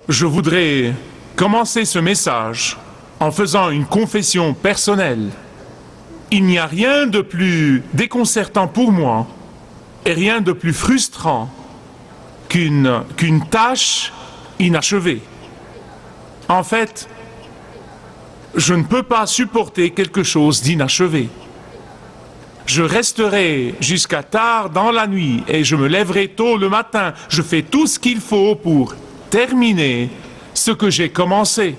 Je voudrais commencer ce message en faisant une confession personnelle. Il n'y a rien de plus déconcertant pour moi et rien de plus frustrant qu'une tâche inachevée. En fait, je ne peux pas supporter quelque chose d'inachevé. Je resterai jusqu'à tard dans la nuit et je me lèverai tôt le matin. Je fais tout ce qu'il faut pour terminer ce que j'ai commencé.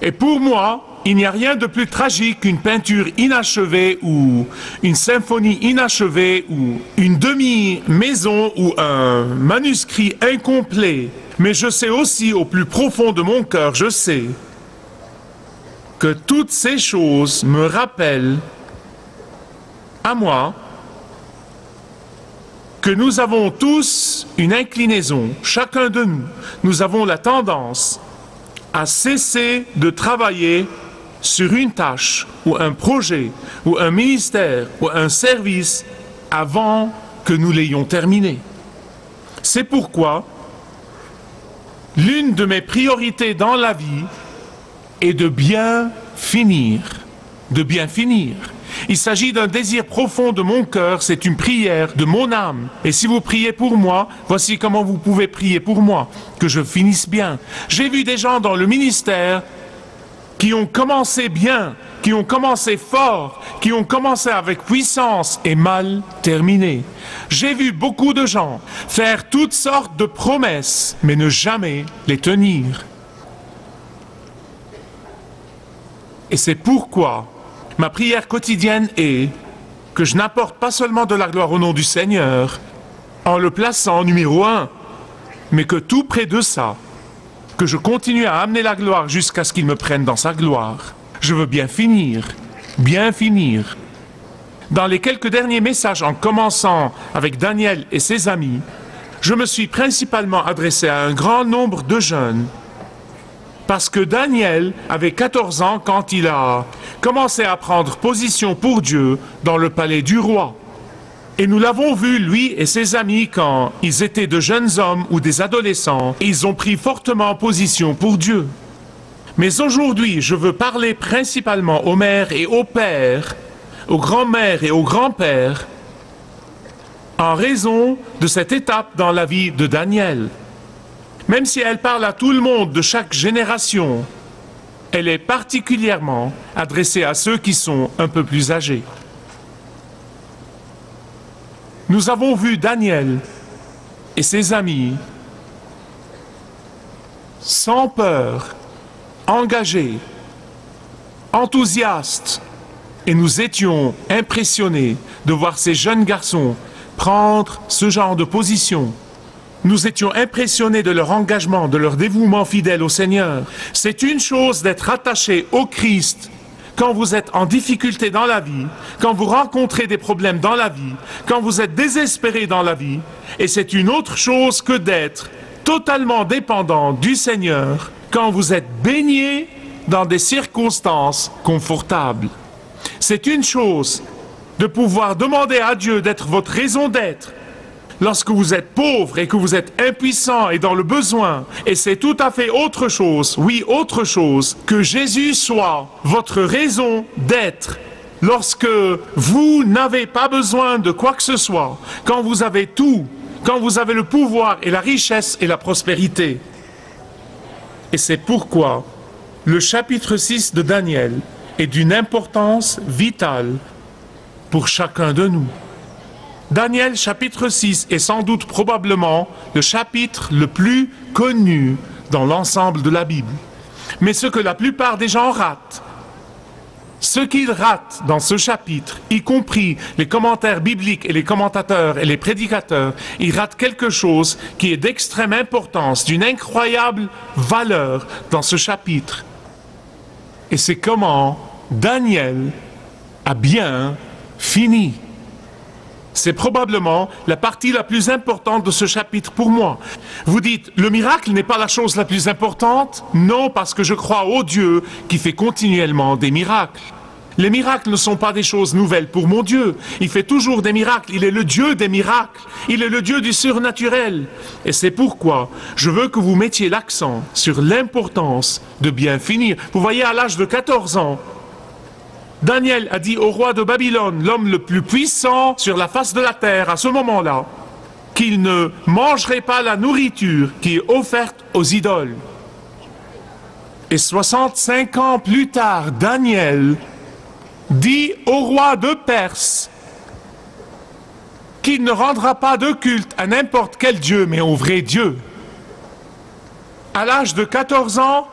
Et pour moi, il n'y a rien de plus tragique qu'une peinture inachevée ou une symphonie inachevée ou une demi-maison ou un manuscrit incomplet. Mais je sais aussi au plus profond de mon cœur, je sais que toutes ces choses me rappellent à moi que nous avons tous une inclinaison, chacun de nous. Nous avons la tendance à cesser de travailler sur une tâche ou un projet ou un ministère ou un service avant que nous l'ayons terminé. C'est pourquoi l'une de mes priorités dans la vie est de bien finir, de bien finir. Il s'agit d'un désir profond de mon cœur, c'est une prière de mon âme. Et si vous priez pour moi, voici comment vous pouvez prier pour moi, que je finisse bien. J'ai vu des gens dans le ministère qui ont commencé bien, qui ont commencé fort, qui ont commencé avec puissance et mal terminé. J'ai vu beaucoup de gens faire toutes sortes de promesses, mais ne jamais les tenir. Et c'est pourquoi ma prière quotidienne est que je n'apporte pas seulement de la gloire au nom du Seigneur en le plaçant numéro 1, mais que tout près de ça, que je continue à amener la gloire jusqu'à ce qu'il me prenne dans sa gloire. Je veux bien finir, bien finir. Dans les quelques derniers messages, en commençant avec Daniel et ses amis, je me suis principalement adressé à un grand nombre de jeunes. Parce que Daniel avait 14 ans quand il a commencé à prendre position pour Dieu dans le palais du roi. Et nous l'avons vu, lui et ses amis, quand ils étaient de jeunes hommes ou des adolescents, ils ont pris fortement position pour Dieu. Mais aujourd'hui, je veux parler principalement aux mères et aux pères, aux grands-mères et aux grands-pères, en raison de cette étape dans la vie de Daniel. Même si elle parle à tout le monde de chaque génération, elle est particulièrement adressée à ceux qui sont un peu plus âgés. Nous avons vu Daniel et ses amis sans peur, engagés, enthousiastes, et nous étions impressionnés de voir ces jeunes garçons prendre ce genre de position. Nous étions impressionnés de leur engagement, de leur dévouement fidèle au Seigneur. C'est une chose d'être attaché au Christ quand vous êtes en difficulté dans la vie, quand vous rencontrez des problèmes dans la vie, quand vous êtes désespéré dans la vie. Et c'est une autre chose que d'être totalement dépendant du Seigneur quand vous êtes baigné dans des circonstances confortables. C'est une chose de pouvoir demander à Dieu d'être votre raison d'être lorsque vous êtes pauvre et que vous êtes impuissant et dans le besoin. Et c'est tout à fait autre chose, oui, autre chose, que Jésus soit votre raison d'être. Lorsque vous n'avez pas besoin de quoi que ce soit, quand vous avez tout, quand vous avez le pouvoir et la richesse et la prospérité. Et c'est pourquoi le chapitre 6 de Daniel est d'une importance vitale pour chacun de nous. Daniel chapitre 6 est sans doute probablement le chapitre le plus connu dans l'ensemble de la Bible. Mais ce que la plupart des gens ratent, ce qu'ils ratent dans ce chapitre, y compris les commentaires bibliques et les commentateurs et les prédicateurs, ils ratent quelque chose qui est d'extrême importance, d'une incroyable valeur dans ce chapitre. Et c'est comment Daniel a bien fini. C'est probablement la partie la plus importante de ce chapitre pour moi. Vous dites, le miracle n'est pas la chose la plus importante? Non, parce que je crois au Dieu qui fait continuellement des miracles. Les miracles ne sont pas des choses nouvelles pour mon Dieu. Il fait toujours des miracles. Il est le Dieu des miracles. Il est le Dieu du surnaturel. Et c'est pourquoi je veux que vous mettiez l'accent sur l'importance de bien finir. Vous voyez, à l'âge de 14 ans, Daniel a dit au roi de Babylone, l'homme le plus puissant sur la face de la terre à ce moment-là, qu'il ne mangerait pas la nourriture qui est offerte aux idoles. Et 65 ans plus tard, Daniel dit au roi de Perse qu'il ne rendra pas de culte à n'importe quel Dieu, mais au vrai Dieu. À l'âge de 14 ans,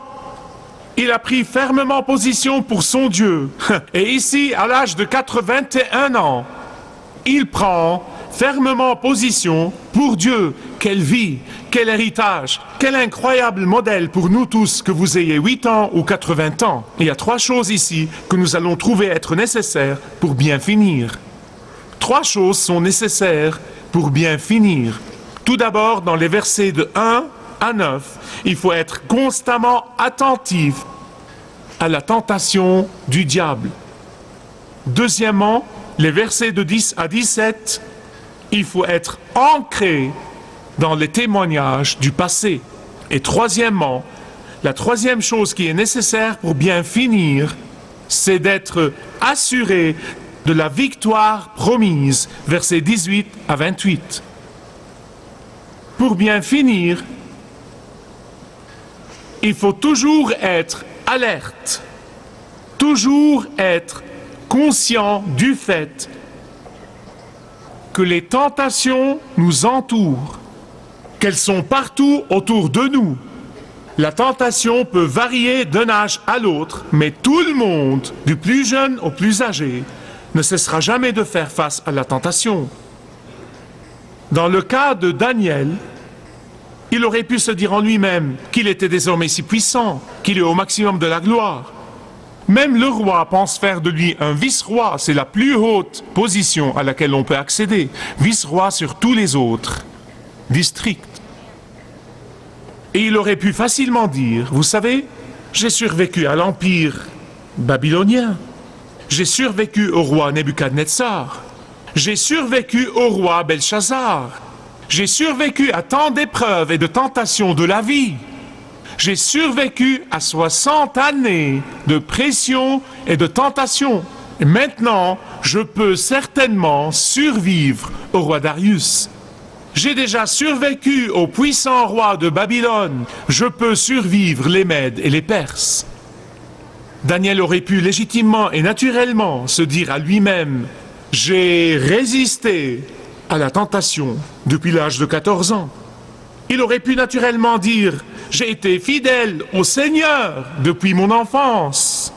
il a pris fermement position pour son Dieu. Et ici, à l'âge de 81 ans, il prend fermement position pour Dieu. Quelle vie, quel héritage, quel incroyable modèle pour nous tous, que vous ayez 8 ans ou 80 ans. Il y a 3 choses ici que nous allons trouver être nécessaires pour bien finir. 3 choses sont nécessaires pour bien finir. Tout d'abord, dans les versets de 1 à 9, il faut être constamment attentif à la tentation du diable. Deuxièmement, les versets de 10 à 17, il faut être ancré dans les témoignages du passé. Et troisièmement, la troisième chose qui est nécessaire pour bien finir, c'est d'être assuré de la victoire promise, versets 18 à 28. Pour bien finir, il faut toujours être alerte, toujours être conscient du fait que les tentations nous entourent, qu'elles sont partout autour de nous. La tentation peut varier d'un âge à l'autre, mais tout le monde, du plus jeune au plus âgé, ne cessera jamais de faire face à la tentation. Dans le cas de Daniel, il aurait pu se dire en lui-même qu'il était désormais si puissant, qu'il est au maximum de la gloire. Même le roi pense faire de lui un vice-roi, c'est la plus haute position à laquelle on peut accéder. Vice-roi sur tous les autres districts. Et il aurait pu facilement dire, vous savez, j'ai survécu à l'empire babylonien, j'ai survécu au roi Nebuchadnezzar, j'ai survécu au roi Belshazzar, j'ai survécu à tant d'épreuves et de tentations de la vie. J'ai survécu à 60 années de pression et de tentation. Et maintenant, je peux certainement survivre au roi Darius. J'ai déjà survécu au puissant roi de Babylone. Je peux survivre les Mèdes et les Perses. Daniel aurait pu légitimement et naturellement se dire à lui-même « J'ai résisté à la tentation depuis l'âge de 14 ans. » Il aurait pu naturellement dire « J'ai été fidèle au Seigneur depuis mon enfance.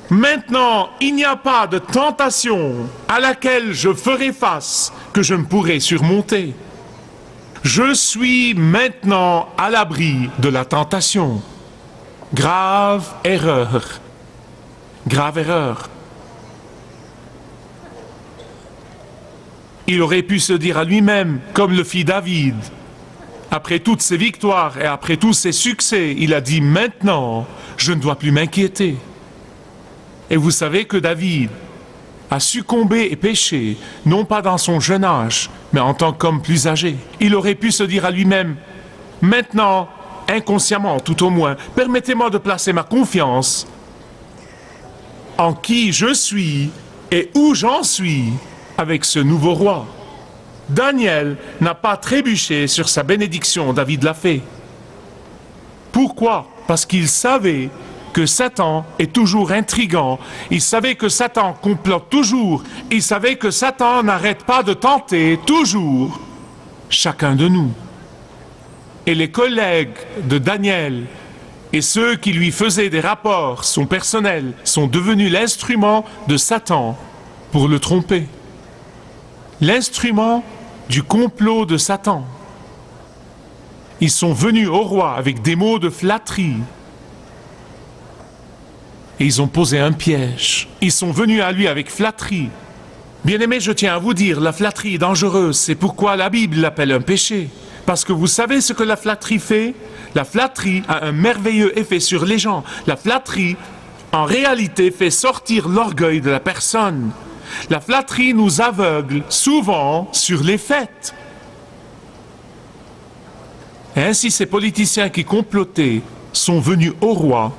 Maintenant, il n'y a pas de tentation à laquelle je ferai face que je ne pourrai surmonter. Je suis maintenant à l'abri de la tentation. » Grave erreur. Grave erreur. Il aurait pu se dire à lui-même, comme le fit David, après toutes ses victoires et après tous ses succès, il a dit « Maintenant, je ne dois plus m'inquiéter. » Et vous savez que David a succombé et péché, non pas dans son jeune âge, mais en tant qu'homme plus âgé. Il aurait pu se dire à lui-même « Maintenant, inconsciemment tout au moins, permettez-moi de placer ma confiance en qui je suis et où j'en suis avec ce nouveau roi. » Daniel n'a pas trébuché sur sa bénédiction, David l'a fait. Pourquoi? Parce qu'il savait que Satan est toujours intrigant, il savait que Satan complote toujours, il savait que Satan n'arrête pas de tenter toujours chacun de nous. Et les collègues de Daniel et ceux qui lui faisaient des rapports, son personnel, sont devenus l'instrument de Satan pour le tromper. L'instrument du complot de Satan. Ils sont venus au roi avec des mots de flatterie. Et ils ont posé un piège. Ils sont venus à lui avec flatterie. Bien-aimés, je tiens à vous dire, la flatterie est dangereuse. C'est pourquoi la Bible l'appelle un péché. Parce que vous savez ce que la flatterie fait? La flatterie a un merveilleux effet sur les gens. La flatterie en réalité, fait sortir l'orgueil de la personne. La flatterie nous aveugle souvent sur les faits. Et ainsi, ces politiciens qui complotaient sont venus au roi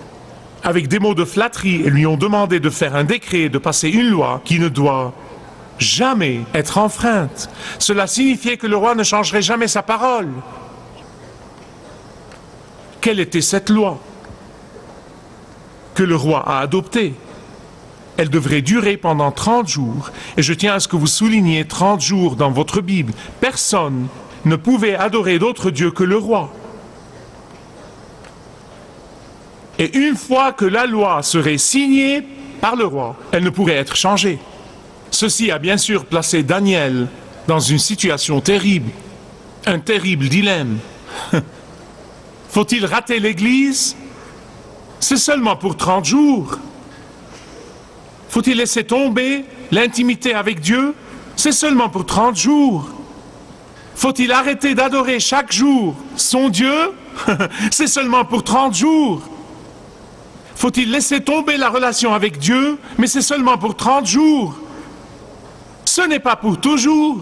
avec des mots de flatterie et lui ont demandé de faire un décret, de passer une loi qui ne doit jamais être enfreinte. Cela signifiait que le roi ne changerait jamais sa parole. Quelle était cette loi que le roi a adoptée? Elle devrait durer pendant 30 jours. Et je tiens à ce que vous souligniez 30 jours dans votre Bible. Personne ne pouvait adorer d'autre Dieu que le roi. Et une fois que la loi serait signée par le roi, elle ne pourrait être changée. Ceci a bien sûr placé Daniel dans une situation terrible, un terrible dilemme. Faut-il rater l'Église? C'est seulement pour 30 jours. Faut-il laisser tomber l'intimité avec Dieu? C'est seulement pour 30 jours. Faut-il arrêter d'adorer chaque jour son Dieu? C'est seulement pour 30 jours. Faut-il laisser tomber la relation avec Dieu? Mais c'est seulement pour 30 jours. Ce n'est pas pour toujours.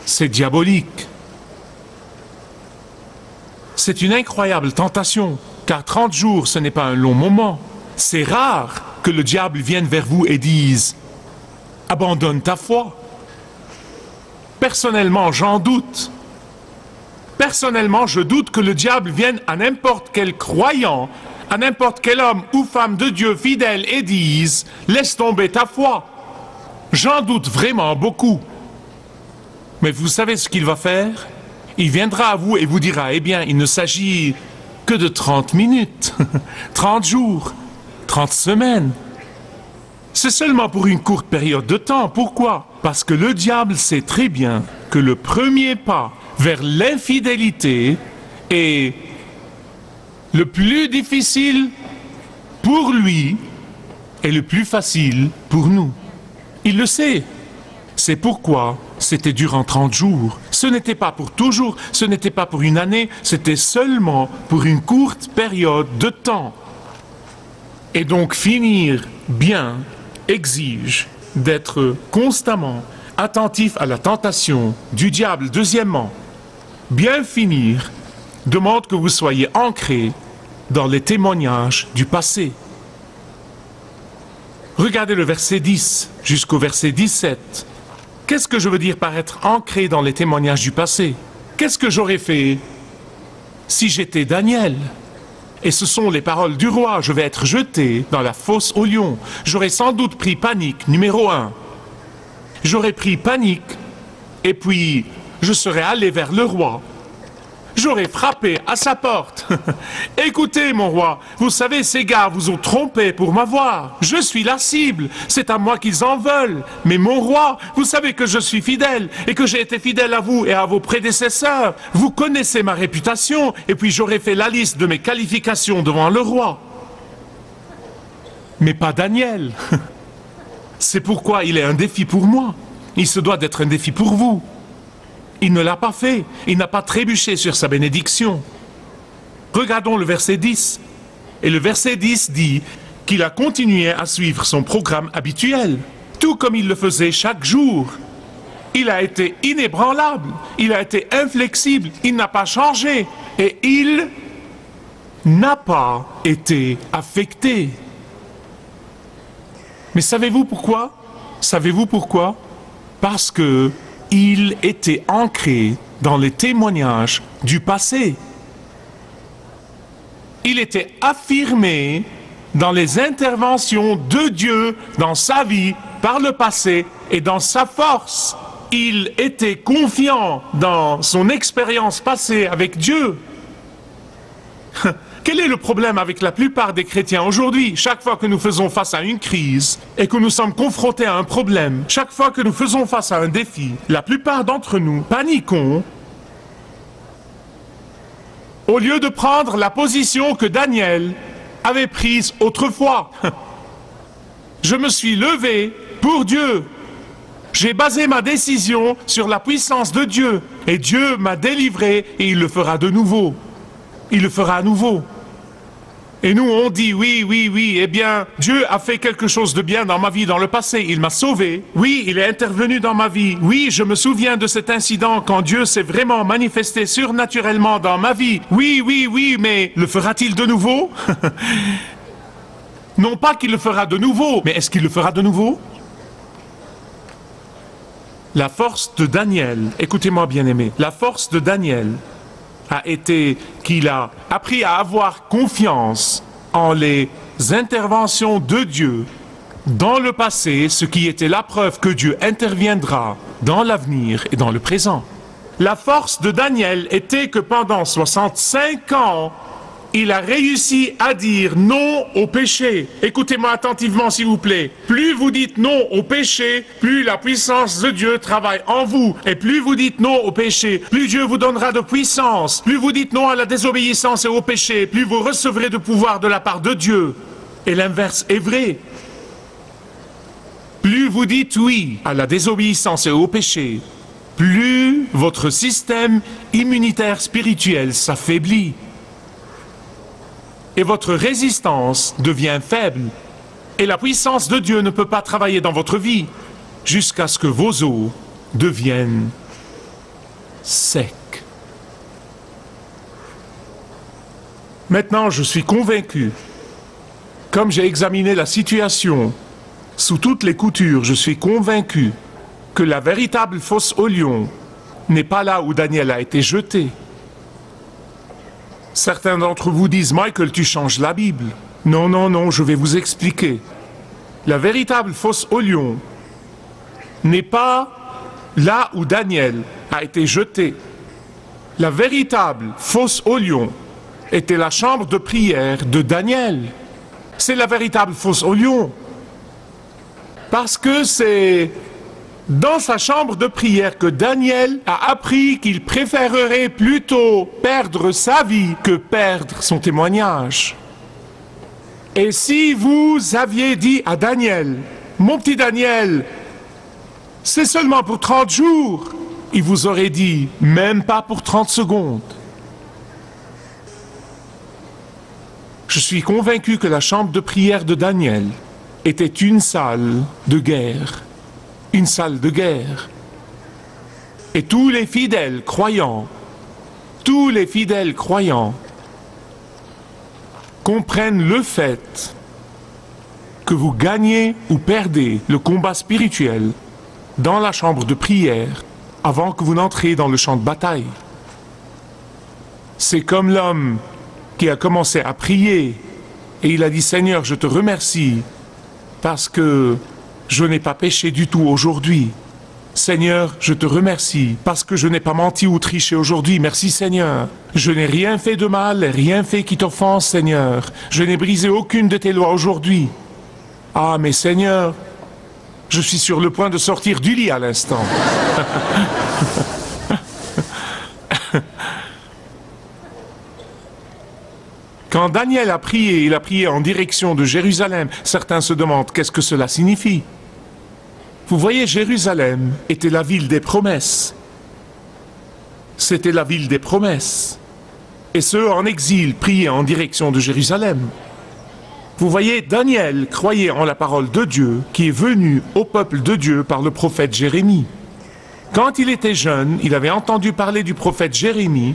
C'est diabolique. C'est une incroyable tentation, car 30 jours, ce n'est pas un long moment. C'est rare que le diable vienne vers vous et dise « Abandonne ta foi ». Personnellement, j'en doute. Personnellement, je doute que le diable vienne à n'importe quel croyant, à n'importe quel homme ou femme de Dieu fidèle et dise « Laisse tomber ta foi ». J'en doute vraiment beaucoup. Mais vous savez ce qu'il va faire? Il viendra à vous et vous dira « Eh bien, il ne s'agit que de 30 minutes, 30 jours, 30 semaines. C'est seulement pour une courte période de temps. Pourquoi? Parce que le diable sait très bien que le premier pas vers l'infidélité est le plus difficile pour lui et le plus facile pour nous. Il le sait. C'est pourquoi c'était durant 30 jours. Ce n'était pas pour toujours, ce n'était pas pour une année, c'était seulement pour une courte période de temps. Et donc finir bien exige d'être constamment attentif à la tentation du diable. Deuxièmement, bien finir demande que vous soyez ancré dans les témoignages du passé. Regardez le verset 10 jusqu'au verset 17. Qu'est-ce que je veux dire par être ancré dans les témoignages du passé? Qu'est-ce que j'aurais fait si j'étais Daniel? Et ce sont les paroles du roi, je vais être jeté dans la fosse aux lions. J'aurais sans doute pris panique, numéro 1. J'aurais pris panique, et puis je serais allé vers le roi. J'aurais frappé à sa porte. Écoutez, mon roi, vous savez, ces gars vous ont trompé pour m'avoir. Je suis la cible, c'est à moi qu'ils en veulent. Mais mon roi, vous savez que je suis fidèle et que j'ai été fidèle à vous et à vos prédécesseurs. Vous connaissez ma réputation et puis j'aurais fait la liste de mes qualifications devant le roi. Mais pas Daniel. C'est pourquoi il est un défi pour moi. Il se doit d'être un défi pour vous. Il ne l'a pas fait. Il n'a pas trébuché sur sa bénédiction. Regardons le verset 10. Et le verset 10 dit qu'il a continué à suivre son programme habituel, tout comme il le faisait chaque jour. Il a été inébranlable, il a été inflexible, il n'a pas changé et il n'a pas été affecté. Mais savez-vous pourquoi? Savez-vous pourquoi? Parce que il était ancré dans les témoignages du passé. Il était affirmé dans les interventions de Dieu dans sa vie par le passé et dans sa force. Il était confiant dans son expérience passée avec Dieu. Quel est le problème avec la plupart des chrétiens aujourd'hui? Chaque fois que nous faisons face à une crise et que nous sommes confrontés à un problème, chaque fois que nous faisons face à un défi, la plupart d'entre nous paniquons au lieu de prendre la position que Daniel avait prise autrefois. Je me suis levé pour Dieu. J'ai basé ma décision sur la puissance de Dieu. Et Dieu m'a délivré et il le fera de nouveau. Il le fera à nouveau. Et nous, on dit oui, oui, oui, eh bien, Dieu a fait quelque chose de bien dans ma vie dans le passé. Il m'a sauvé. Oui, il est intervenu dans ma vie. Oui, je me souviens de cet incident quand Dieu s'est vraiment manifesté surnaturellement dans ma vie. Oui, oui, oui, mais le fera-t-il de nouveau? Non pas qu'il le fera de nouveau, mais est-ce qu'il le fera de nouveau? La force de Daniel, écoutez-moi bien aimé, la force de Daniel a été qu'il a appris à avoir confiance en les interventions de Dieu dans le passé, ce qui était la preuve que Dieu interviendra dans l'avenir et dans le présent. La force de Daniel était que pendant 65 ans, il a réussi à dire non au péché. Écoutez-moi attentivement s'il vous plaît. Plus vous dites non au péché, plus la puissance de Dieu travaille en vous. Et plus vous dites non au péché, plus Dieu vous donnera de puissance. Plus vous dites non à la désobéissance et au péché, plus vous recevrez de pouvoir de la part de Dieu. Et l'inverse est vrai. Plus vous dites oui à la désobéissance et au péché, plus votre système immunitaire spirituel s'affaiblit. Et votre résistance devient faible. Et la puissance de Dieu ne peut pas travailler dans votre vie jusqu'à ce que vos os deviennent secs. Maintenant, je suis convaincu, comme j'ai examiné la situation sous toutes les coutures, je suis convaincu que la véritable fosse au lion n'est pas là où Daniel a été jeté. Certains d'entre vous disent « Michael, tu changes la Bible ». Non, non, non, je vais vous expliquer. La véritable fosse au lion n'est pas là où Daniel a été jeté. La véritable fosse au lion était la chambre de prière de Daniel. C'est la véritable fosse au lion. Parce que c'est dans sa chambre de prière que Daniel a appris qu'il préférerait plutôt perdre sa vie que perdre son témoignage. Et si vous aviez dit à Daniel, « Mon petit Daniel, c'est seulement pour 30 jours », il vous aurait dit, « Même pas pour 30 secondes ». Je suis convaincu que la chambre de prière de Daniel était une salle de guerre. Une salle de guerre. Et tous les fidèles croyants comprennent le fait que vous gagnez ou perdez le combat spirituel dans la chambre de prière avant que vous n'entriez dans le champ de bataille. C'est comme l'homme qui a commencé à prier et il a dit « Seigneur, je te remercie parce que je n'ai pas péché du tout aujourd'hui. Seigneur, je te remercie parce que je n'ai pas menti ou triché aujourd'hui. Merci Seigneur. Je n'ai rien fait de mal, rien fait qui t'offense Seigneur. Je n'ai brisé aucune de tes lois aujourd'hui. Ah mais Seigneur, je suis sur le point de sortir du lit à l'instant. » Quand Daniel a prié, il a prié en direction de Jérusalem. Certains se demandent qu'est-ce que cela signifie. Vous voyez, Jérusalem était la ville des promesses. C'était la ville des promesses. Et ceux en exil priaient en direction de Jérusalem. Vous voyez, Daniel croyait en la parole de Dieu qui est venue au peuple de Dieu par le prophète Jérémie. Quand il était jeune, il avait entendu parler du prophète Jérémie.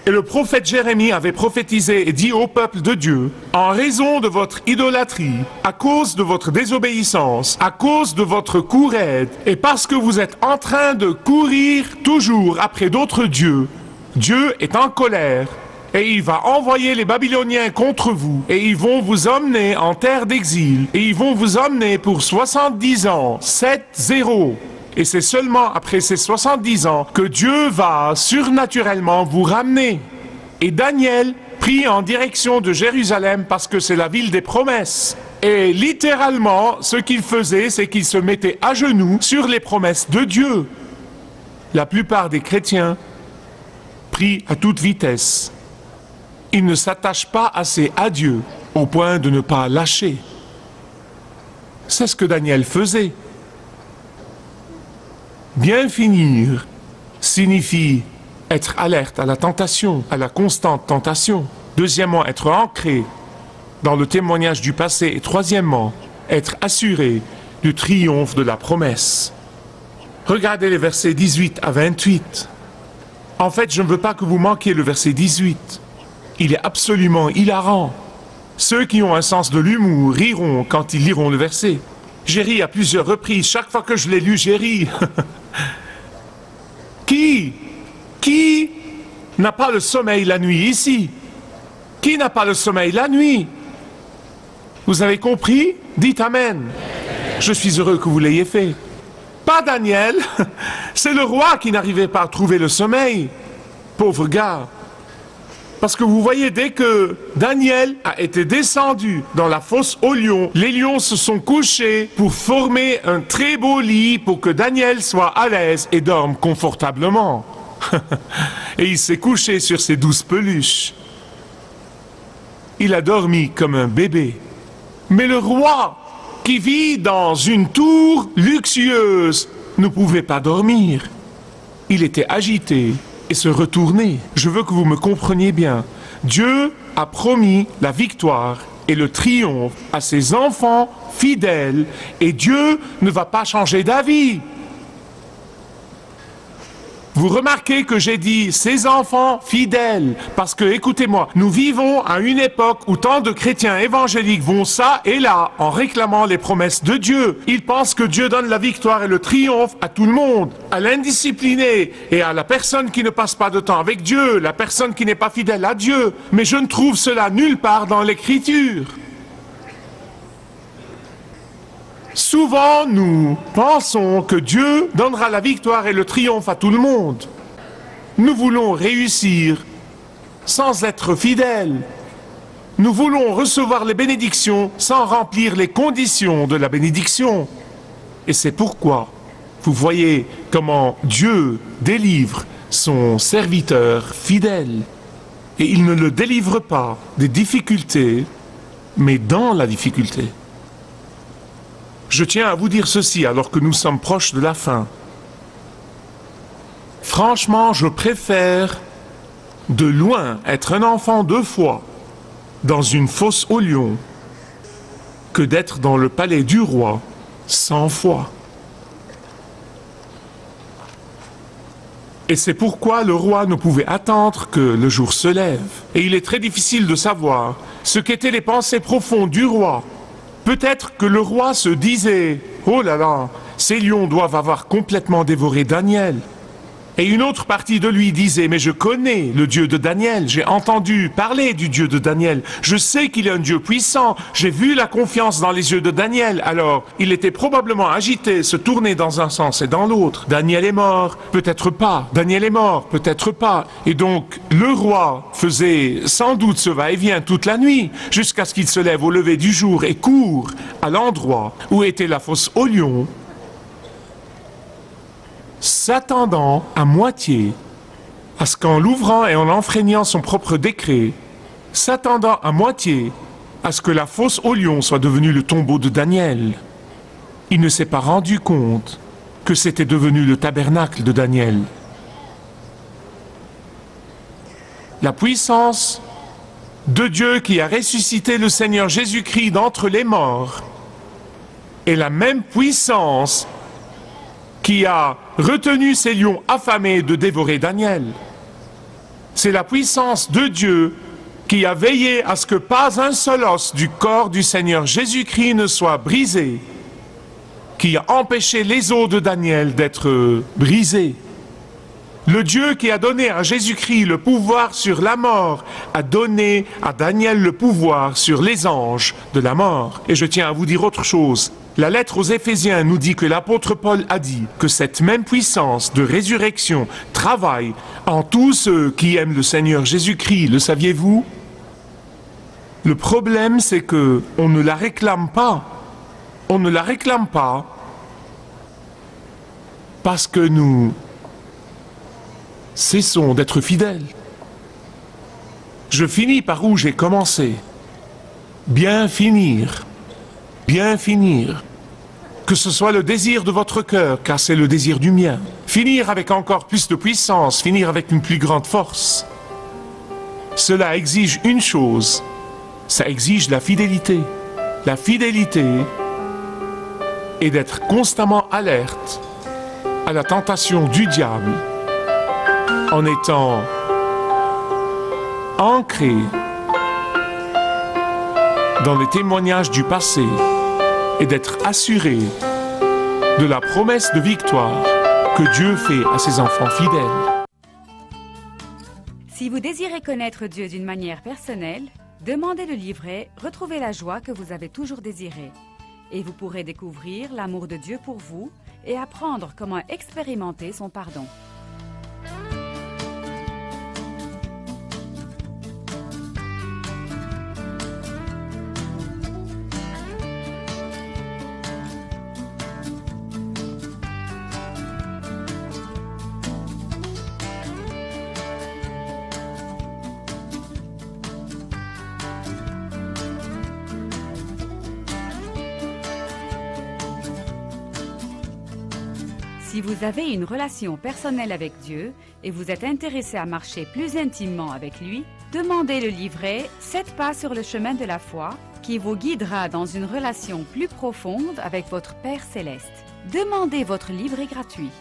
Et le prophète Jérémie avait prophétisé et dit au peuple de Dieu, en raison de votre idolâtrie, à cause de votre désobéissance, à cause de votre cou raide, et parce que vous êtes en train de courir toujours après d'autres dieux, Dieu est en colère, et il va envoyer les Babyloniens contre vous, et ils vont vous emmener en terre d'exil, et ils vont vous emmener pour 70 ans, 7-0. Et c'est seulement après ces 70 ans que Dieu va surnaturellement vous ramener. Et Daniel prie en direction de Jérusalem parce que c'est la ville des promesses. Et littéralement, ce qu'il faisait, c'est qu'il se mettait à genoux sur les promesses de Dieu. La plupart des chrétiens prient à toute vitesse. Ils ne s'attachent pas assez à Dieu au point de ne pas lâcher. C'est ce que Daniel faisait. Bien finir signifie être alerte à la tentation, à la constante tentation. Deuxièmement, être ancré dans le témoignage du passé et troisièmement, être assuré du triomphe de la promesse. Regardez les versets 18 à 28. En fait, je ne veux pas que vous manquiez le verset 18. Il est absolument hilarant. Ceux qui ont un sens de l'humour riront quand ils liront le verset. J'ai ri à plusieurs reprises. Chaque fois que je l'ai lu, j'ai ri. Qui n'a pas le sommeil la nuit ici? Qui n'a pas le sommeil la nuit? Vous avez compris? Dites Amen. Je suis heureux que vous l'ayez fait. Pas Daniel. C'est le roi qui n'arrivait pas à trouver le sommeil. Pauvre gars. Parce que vous voyez, dès que Daniel a été descendu dans la fosse aux lions, les lions se sont couchés pour former un très beau lit pour que Daniel soit à l'aise et dorme confortablement. Et il s'est couché sur ses 12 peluches. Il a dormi comme un bébé. Mais le roi, qui vit dans une tour luxueuse, ne pouvait pas dormir. Il était agité et se retournait. Je veux que vous me compreniez bien. Dieu a promis la victoire et le triomphe à ses enfants fidèles et Dieu ne va pas changer d'avis. Vous remarquez que j'ai dit « ses enfants fidèles » parce que, écoutez-moi, nous vivons à une époque où tant de chrétiens évangéliques vont ça et là en réclamant les promesses de Dieu. Ils pensent que Dieu donne la victoire et le triomphe à tout le monde, à l'indiscipliné et à la personne qui ne passe pas de temps avec Dieu, la personne qui n'est pas fidèle à Dieu. Mais je ne trouve cela nulle part dans l'Écriture. Souvent, nous pensons que Dieu donnera la victoire et le triomphe à tout le monde. Nous voulons réussir sans être fidèles. Nous voulons recevoir les bénédictions sans remplir les conditions de la bénédiction. Et c'est pourquoi vous voyez comment Dieu délivre son serviteur fidèle. Et il ne le délivre pas des difficultés, mais dans la difficulté. Je tiens à vous dire ceci alors que nous sommes proches de la fin. Franchement, je préfère de loin être un enfant 2 fois dans une fosse aux lions que d'être dans le palais du roi 100 fois. Et c'est pourquoi le roi ne pouvait attendre que le jour se lève. Et il est très difficile de savoir ce qu'étaient les pensées profondes du roi. Peut-être que le roi se disait « Oh là là, ces lions doivent avoir complètement dévoré Daniel ». Et une autre partie de lui disait « Mais je connais le Dieu de Daniel, j'ai entendu parler du Dieu de Daniel, je sais qu'il est un Dieu puissant, j'ai vu la confiance dans les yeux de Daniel. » Alors, il était probablement agité, se tournait dans un sens et dans l'autre. Daniel est mort, peut-être pas. Daniel est mort, peut-être pas. Et donc, le roi faisait sans doute ce va-et-vient toute la nuit, jusqu'à ce qu'il se lève au lever du jour et court à l'endroit où était la fosse aux lions, s'attendant à moitié à ce qu'en l'ouvrant et en enfreignant son propre décret, s'attendant à moitié à ce que la fosse aux lions soit devenue le tombeau de Daniel. Il ne s'est pas rendu compte que c'était devenu le tabernacle de Daniel. La puissance de Dieu qui a ressuscité le Seigneur Jésus-Christ d'entre les morts est la même puissance qui a retenu ces lions affamés de dévorer Daniel. C'est la puissance de Dieu qui a veillé à ce que pas un seul os du corps du Seigneur Jésus-Christ ne soit brisé, qui a empêché les os de Daniel d'être brisés. Le Dieu qui a donné à Jésus-Christ le pouvoir sur la mort a donné à Daniel le pouvoir sur les anges de la mort. Et je tiens à vous dire autre chose. La lettre aux Éphésiens nous dit que l'apôtre Paul a dit que cette même puissance de résurrection travaille en tous ceux qui aiment le Seigneur Jésus-Christ. Le saviez-vous? Le problème, c'est que on ne la réclame pas. On ne la réclame pas parce que nous cessons d'être fidèles. Je finis par où j'ai commencé. Bien finir. Bien finir. Que ce soit le désir de votre cœur, car c'est le désir du mien. Finir avec encore plus de puissance, finir avec une plus grande force. Cela exige une chose, ça exige la fidélité. La fidélité est d'être constamment alerte à la tentation du diable en étant ancré dans les témoignages du passé et d'être assuré de la promesse de victoire que Dieu fait à ses enfants fidèles. Si vous désirez connaître Dieu d'une manière personnelle, demandez le livret « Retrouvez la joie que vous avez toujours désirée » et vous pourrez découvrir l'amour de Dieu pour vous et apprendre comment expérimenter son pardon. Si vous avez une relation personnelle avec Dieu et vous êtes intéressé à marcher plus intimement avec lui, demandez le livret « 7 pas sur le chemin de la foi » qui vous guidera dans une relation plus profonde avec votre Père Céleste. Demandez votre livret gratuit.